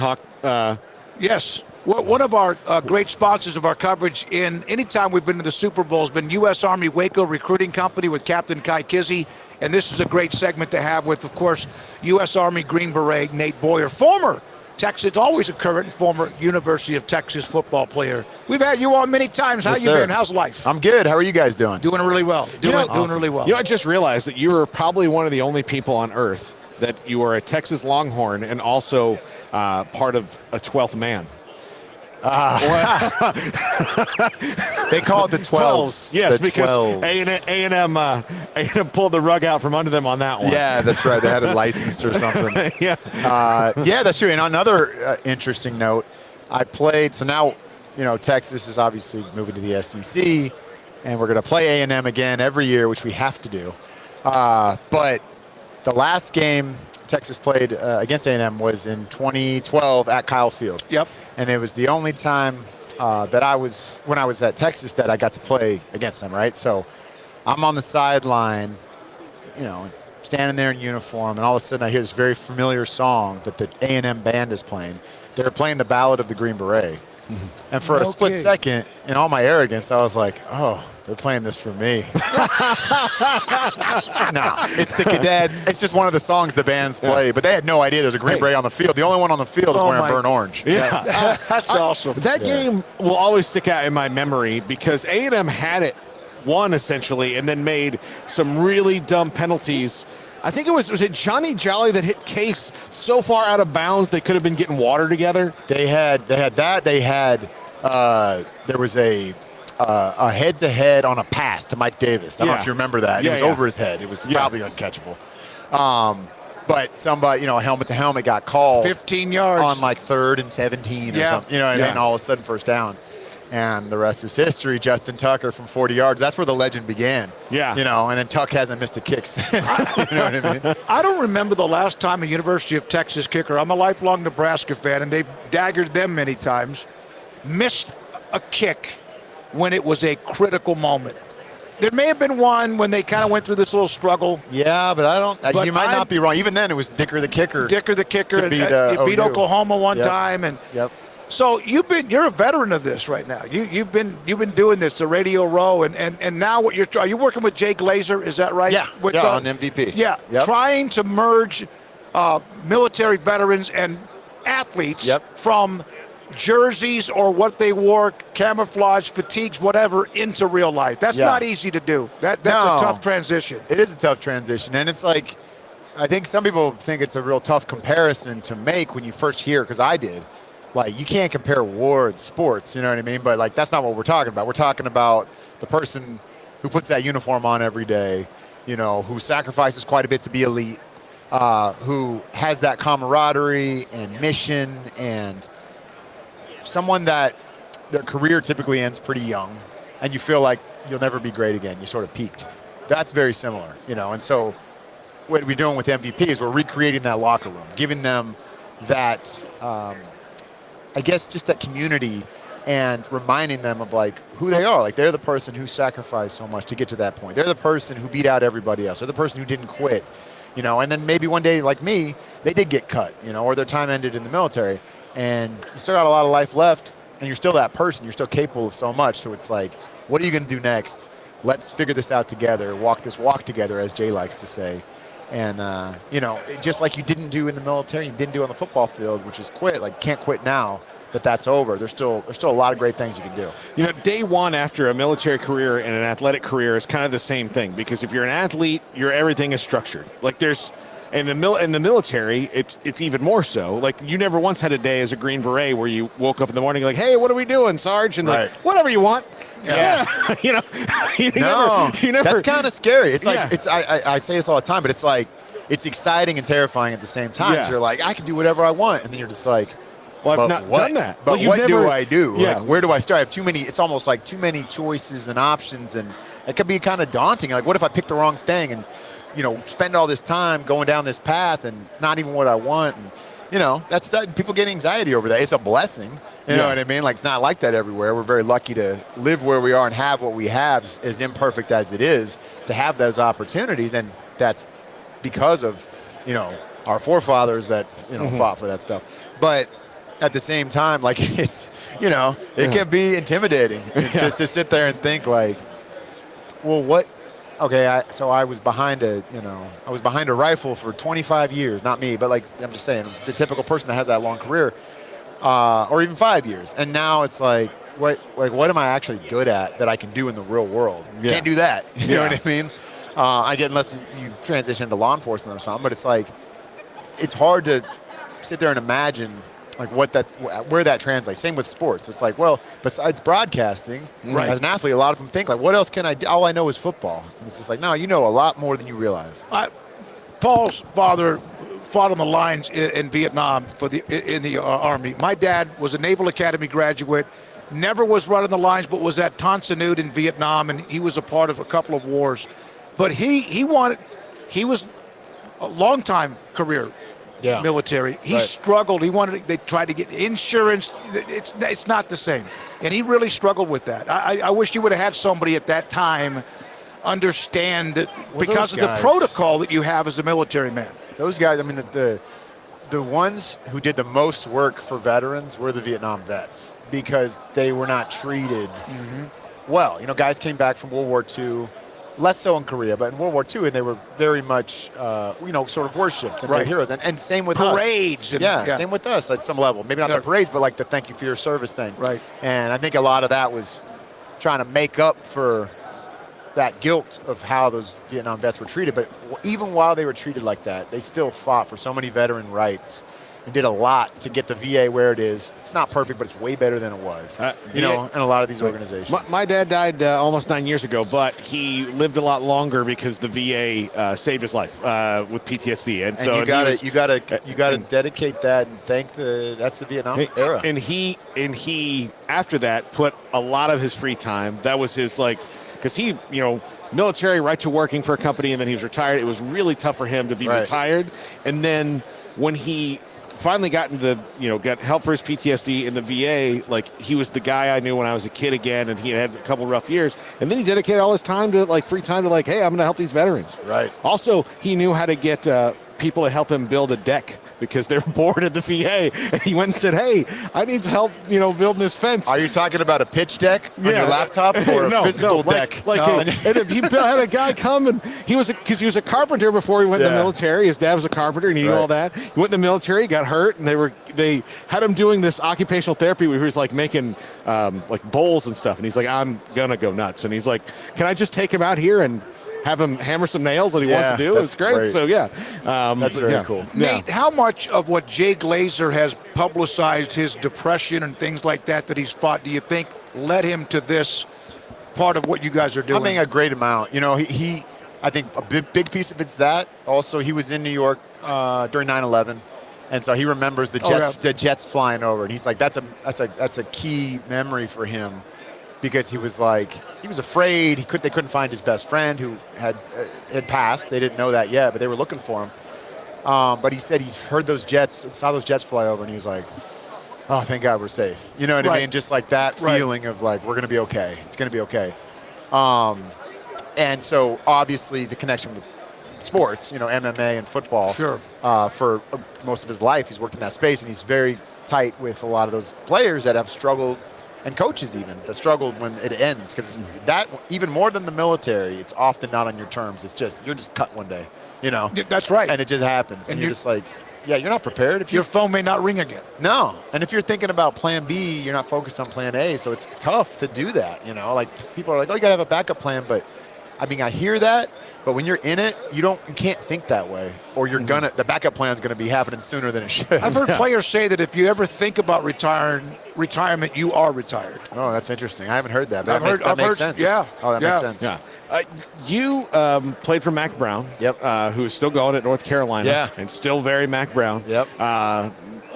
Hawk, Yes. Well, one of our great sponsors of our coverage in anytime we've been to the Super Bowl has been U.S. Army Waco Recruiting Company with Captain Kai Kizzy. And this is a great segment to have with, of course, U.S. Army Green Beret Nate Boyer, former Texas, always a current and former University of Texas football player. We've had you on many times. How Yes, you sir. been? How's life? I'm good. How are you guys doing? Doing really well. Doing awesome. really well. You know, I just realized that you were probably one of the only people on earth that you are a Texas Longhorn and also part of a 12th man. They call it the 12s. Yes, the because 12s. A&M pulled the rug out from under them on that one. Yeah, that's right. They had it licensed or something. Yeah. Yeah, that's true. And another interesting note, I played. So now, you know, Texas is obviously moving to the SEC, and we're going to play A&M again every year, which we have to do. But the last game Texas played against A&M was in 2012 at Kyle Field. Yep. And it was the only time that when I was at Texas, that I got to play against them, right? So I'm on the sideline, you know, standing there in uniform, and all of a sudden I hear this very familiar song that the A&M band is playing. They were playing the Ballad of the Green Beret. Mm-hmm. And for a split second, in all my arrogance, I was like, oh, they're playing this for me. No, it's the Cadets. It's just one of the songs the bands play. But they had no idea there's a Green Beret on the field. The only one on the field is wearing burnt orange. Yeah. That's awesome. That game will always stick out in my memory because A&M had it won essentially and then made some really dumb penalties. I think was it Johnny Jolly that hit Case so far out of bounds they could have been getting water together? They had that. They had there was a head-to-head on a pass to Mike Davis. I don't know if you remember that. It was over his head. It was probably uncatchable. But somebody, you know, helmet to helmet got called 15 yards on like 3rd and 17 or something. You know, and then all of a sudden first down. And the rest is history. Justin Tucker from 40 yards. That's where the legend began. Yeah. You know, and then Tuck hasn't missed a kick since. You know what I mean? I don't remember the last time a University of Texas kicker, I'm a lifelong Nebraska fan, and they've daggered them many times, missed a kick when it was a critical moment. There may have been one when they kind of went through this little struggle. Yeah, but I don't. But you might not be wrong. Even then, it was Dicker the kicker. Dicker the kicker. To beat, he beat OU. Oklahoma one time, and so you're a veteran of this right now. You've been doing this, the Radio Row, and now what are you working with Jay Glazer? Is that right? Yeah, on MVP. Yeah, trying to merge military veterans and athletes from jerseys or what they wore, camouflage, fatigues, whatever, into real life. That's not easy to do. That's a tough transition. It is a tough transition, and it's like, I think some people think it's a real tough comparison to make when you first hear, because I did. Like, you can't compare war and sports, you know what I mean? But, like, that's not what we're talking about. We're talking about the person who puts that uniform on every day, you know, who sacrifices quite a bit to be elite, who has that camaraderie and mission, and someone that their career typically ends pretty young, and you feel like you'll never be great again. You sort of peaked. That's very similar, you know. And so what we're doing with MVP is we're recreating that locker room, giving them that, I guess, just that community, and reminding them of, like, who they are. Like, they're the person who sacrificed so much to get to that point. They're the person who beat out everybody else. They're the person who didn't quit, you know. And then maybe one day, like me, they did get cut, you know, or their time ended in the military. And you still got a lot of life left, and you're still that person. You're still capable of so much. So it's like, what are you going to do next? Let's figure this out together, walk this walk together, as Jay likes to say. And, you know, just like you didn't do in the military, you didn't do on the football field, which is quit. Like, can't quit now that that's over. There's still a lot of great things you can do. You know, day one after a military career and an athletic career is kind of the same thing, because if you're an athlete, everything is structured. Like, there's in the military, it's even more so. Like, you never once had a day as a Green Beret where you woke up in the morning like, hey, what are we doing, Sarge? And like, whatever you want. Yeah. You know, you never. That's kind of scary. It's like, I say this all the time, but it's like, it's exciting and terrifying at the same time. Yeah. You're like, I can do whatever I want. And then you're just like, well, I've not done that. But what do I do? Yeah. Like, where do I start? I have too many. It's almost like too many choices and options, and it can be kind of daunting. Like, what if I pick the wrong thing and, you know, spend all this time going down this path and it's not even what I want? And, you know, that's people get anxiety over that. It's a blessing. You know what I mean? Like, it's not like that everywhere. We're very lucky to live where we are and have what we have, as imperfect as it is, to have those opportunities. And that's because of, you know, our forefathers that, you know, fought for that stuff. But at the same time, like it's, it can be intimidating just to sit there and think like, well, what? Okay, so I was behind a rifle for 25 years. Not me, but like I'm just saying, the typical person that has that long career, or even 5 years, and now it's like, what am I actually good at that I can do in the real world? Yeah. Can't do that. You know what I mean? I get, unless you transition into law enforcement or something, but it's like, it's hard to sit there and imagine like where that translates. Same with sports. It's like, well, besides broadcasting, as an athlete, a lot of them think like, what else can I do? All I know is football. And it's just like, no, you know a lot more than you realize. Paul's father fought on the lines in Vietnam in the Army. My dad was a Naval Academy graduate, never was running the lines, but was at Tan Son Nhut in Vietnam, and he was a part of a couple of wars. But he was a long time career. Yeah. Military. He struggled. They tried to get insurance. It's not the same. And he really struggled with that. I wish you would have had somebody at that time understand because of the protocol that you have as a military man. Those guys, I mean, the ones who did the most work for veterans were the Vietnam vets because they were not treated well. Guys came back from World War II. Less so in Korea, but in World War II, and they were very much, sort of worshipped and made heroes. And same with parades. us. Same with us at some level. Maybe not the parades, but like the thank you for your service thing. Right. And I think a lot of that was trying to make up for that guilt of how those Vietnam vets were treated. But even while they were treated like that, they still fought for so many veteran rights and did a lot to get the VA where it is. It's not perfect, but it's way better than it was, in a lot of these organizations. My dad died almost 9 years ago, but he lived a lot longer because the VA saved his life with PTSD. And so you gotta dedicate that and thank that's the Vietnam era. And he after that put a lot of his free time. That was his because he military right to working for a company, and then he was retired. It was really tough for him to be retired, and then when he finally got got help for his PTSD in the VA, he was the guy I knew when I was a kid again, and he had a couple rough years, and then he dedicated all his time to free time to hey, I'm going to help these veterans. Right. Also, he knew how to get people to help him build a deck because they were bored at the VA, and he went and said, hey, I need help, building this fence. Are you talking about a pitch deck on your laptop or a physical deck? And he had a guy come, and he was a carpenter before he went in the military. His dad was a carpenter, and he knew all that. He went in the military, got hurt, and they had him doing this occupational therapy where he was making bowls and stuff, and he's like, I'm gonna go nuts, and he's like, can I just take him out here and have him hammer some nails that he wants to do? It's great. So that's very cool. Nate, how much of what Jay Glazer has publicized, his depression and things like that he's fought, do you think led him to this part of what you guys are doing? I think a great amount. I think a big piece of it's that. Also, he was in New York during 9/11, and so he remembers the jets flying over, and he's like, that's a key memory for him. Because he was afraid. They couldn't find his best friend who had passed. They didn't know that yet, but they were looking for him. But he said he heard those jets and saw those jets fly over, and he was like, "Oh, thank God we're safe." You know what I mean? Just like that feeling of we're going to be okay. It's going to be okay. And so obviously the connection with sports, MMA and football. Sure. For most of his life, he's worked in that space, and he's very tight with a lot of those players that have struggled. And coaches even that struggled when it ends, because that even more than the military, it's often not on your terms. It's just you're just cut one day, That's right. and it just happens, and you're just you're not prepared. If your phone may not ring again. No, and if you're thinking about Plan B, you're not focused on Plan A, so it's tough to do that. People are like, oh, you gotta have a backup plan, but I mean, I hear that. But when you're in it, you can't think that way, or the backup plan's gonna be happening sooner than it should. I've heard players say that if you ever think about retirement, you are retired. Oh, that's interesting. I haven't heard that. But that makes sense. Yeah. Oh, that makes sense. Yeah. You played for Mac Brown. Yep. Who is still going at North Carolina. Yeah. And still very Mac Brown. Yep.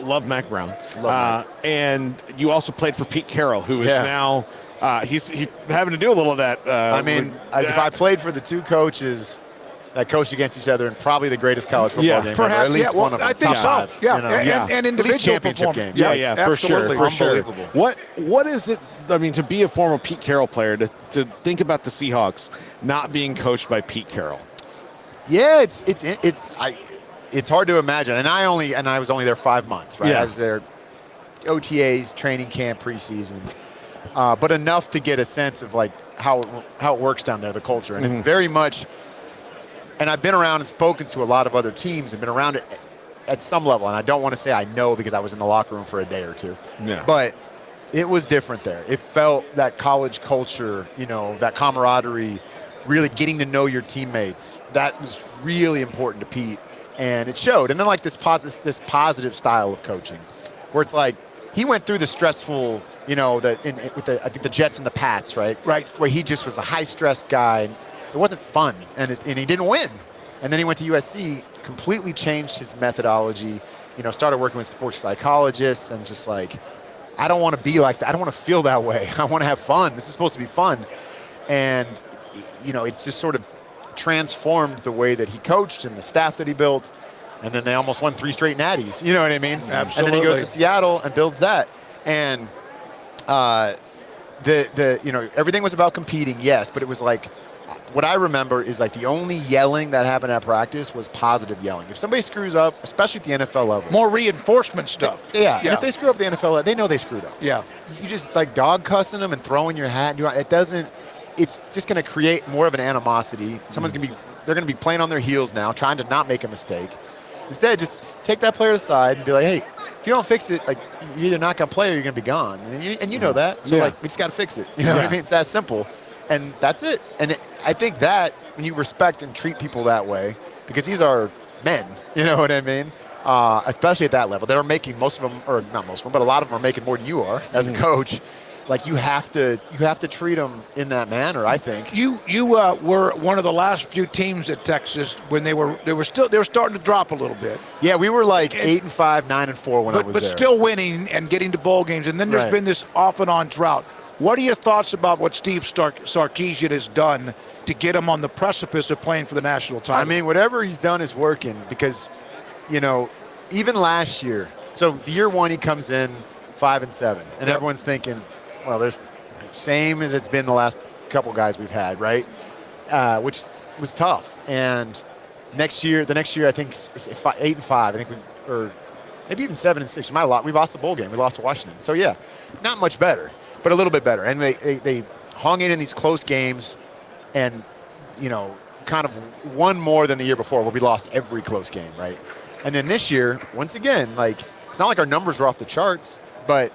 Love Mac Brown. Love and you also played for Pete Carroll, who is now he's having to do a little of that. If I played for the two coaches that coached against each other in probably the greatest college football game ever, at least one of them. I think top so. five, And individual championship performance. game. Yeah, for sure. Unbelievable. What is it? I mean, to be a former Pete Carroll player, to think about the Seahawks not being coached by Pete Carroll. Yeah, it's hard to imagine. And I was only there 5 months, right? Yeah. I was there OTAs, training camp, preseason, but enough to get a sense of like how it works down there, the culture. And it's very much, and I've been around and spoken to a lot of other teams and been around it at some level. And I don't want to say I know because I was in the locker room for a day or two. Yeah. But it was different there. It felt that college culture, that camaraderie, really getting to know your teammates. That was really important to Pete, and it showed. And then like this positive style of coaching, where it's like he went through the stressful, with I think the Jets and the Pats, right? Right. Where he just was a high stress guy. And it wasn't fun, and he didn't win. And then he went to USC, completely changed his methodology. Started working with sports psychologists, and just like, I don't want to be like that. I don't want to feel that way. I want to have fun. This is supposed to be fun, and it just sort of transformed the way that he coached and the staff that he built. And then they almost won 3 straight natties. You know what I mean? Absolutely. And then he goes to Seattle and builds that. And everything was about competing, yes, but it was like, what I remember is like the only yelling that happened at practice was positive yelling. If somebody screws up, especially at the NFL level. More reinforcement stuff. Yeah. And if they screw up at the NFL level, they know they screwed up. Yeah. You just like dog cussing them and throwing your hat. It's just going to create more of an animosity. They're going to be playing on their heels now, trying to not make a mistake. Instead, just take that player aside and be like, hey, if you don't fix it, like, you're either not going to play or you're going to be gone. And you know that. So, we just got to fix it. You know what I mean? It's that simple. And that's it. And I think that when you respect and treat people that way, because these are men, you know what I mean? Especially at that level. They're making most of them, or not most of them, but a lot of them are making more than you are as a coach. Like you have to treat them in that manner, I think. You were one of the last few teams at Texas when they were starting to drop a little bit. Yeah, we were like 8-5, 9-4 when I was there. But still winning and getting to bowl games. And then there's been this off and on drought. What are your thoughts about what Steve Sarkisian has done to get him on the precipice of playing for the national title? I mean, whatever he's done is working because, even last year. So the year one he comes in 5-7, and everyone's thinking, well, there's same as it's been the last couple guys we've had, right? Which was tough. And the next year, I think 8-5. I think or maybe even 7-6. We lost the bowl game. We lost to Washington. So yeah, not much better, but a little bit better. And they hung in these close games, and kind of won more than the year before, where we lost every close game, right? And then this year, once again, it's not like our numbers were off the charts, but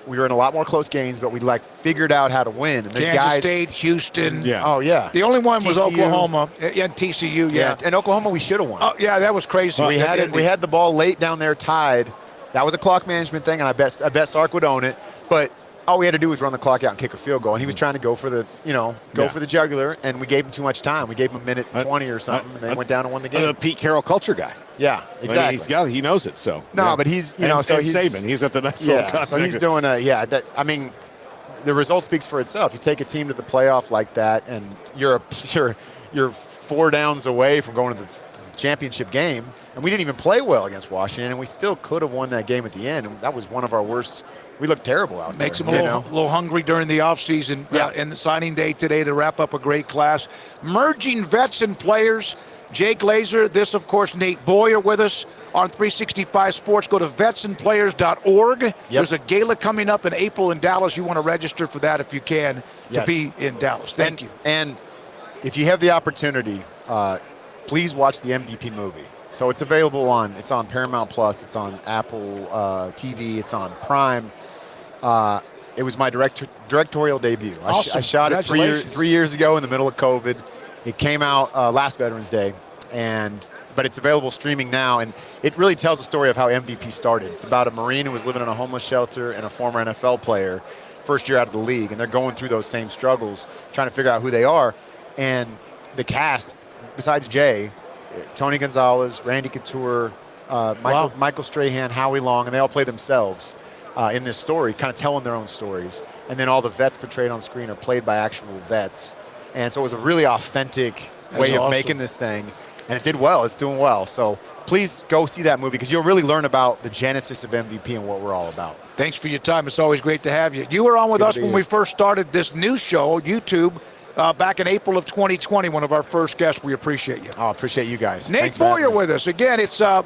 we were in a lot more close games, but we figured out how to win. And Kansas State, Houston. Yeah. Oh, yeah. The only one was TCU. Oklahoma. Yeah, TCU, yeah. And Oklahoma, we should have won. Oh, yeah, that was crazy. We had the ball late down there tied. That was a clock management thing, and I bet Sark would own it. But all we had to do was run the clock out and kick a field goal. And he was trying to go for the, for the jugular, and we gave him too much time. We gave him a minute 20 or something, and they went down and won the game. The Pete Carroll culture guy. Yeah, exactly. He knows it. So but he's he's Saban. He's at the next level. So he's doing the result speaks for itself. You take a team to the playoff like that, and you're 4 downs away from going to the championship game, and we didn't even play well against Washington, and we still could have won that game at the end. And that was one of our worst. We looked terrible out there. Makes them a little hungry during the offseason and the signing day today to wrap up a great class. Merging vets and players. Jay Glazer, this, of course, Nate Boyer with us on 365 Sports. Go to vetsandplayers.org. Yep. There's a gala coming up in April in Dallas. You want to register for that if you can to be in Dallas. Thank you. And if you have the opportunity, please watch the MVP movie. So it's available it's on Paramount Plus, it's on Apple TV, it's on Prime. It was my directorial debut. Awesome. I shot it 3 years ago in the middle of COVID. It came out last Veterans Day, but it's available streaming now, and it really tells the story of how MVP started. It's about a Marine who was living in a homeless shelter and a former NFL player, first year out of the league, and they're going through those same struggles, trying to figure out who they are. And the cast, besides Jay, Tony Gonzalez, Randy Couture, Michael Strahan, Howie Long, and they all play themselves in this story, kind of telling their own stories. And then all the vets portrayed on screen are played by actual vets. And so it was a really authentic way of making this thing. And it did well. It's doing well. So please go see that movie, because you'll really learn about the genesis of MVP and what we're all about. Thanks for your time. It's always great to have you. You were on with us when we first started this new show, YouTube, back in April of 2020, one of our first guests. We appreciate you. I appreciate you guys. Nate Boyer with us. Again, it's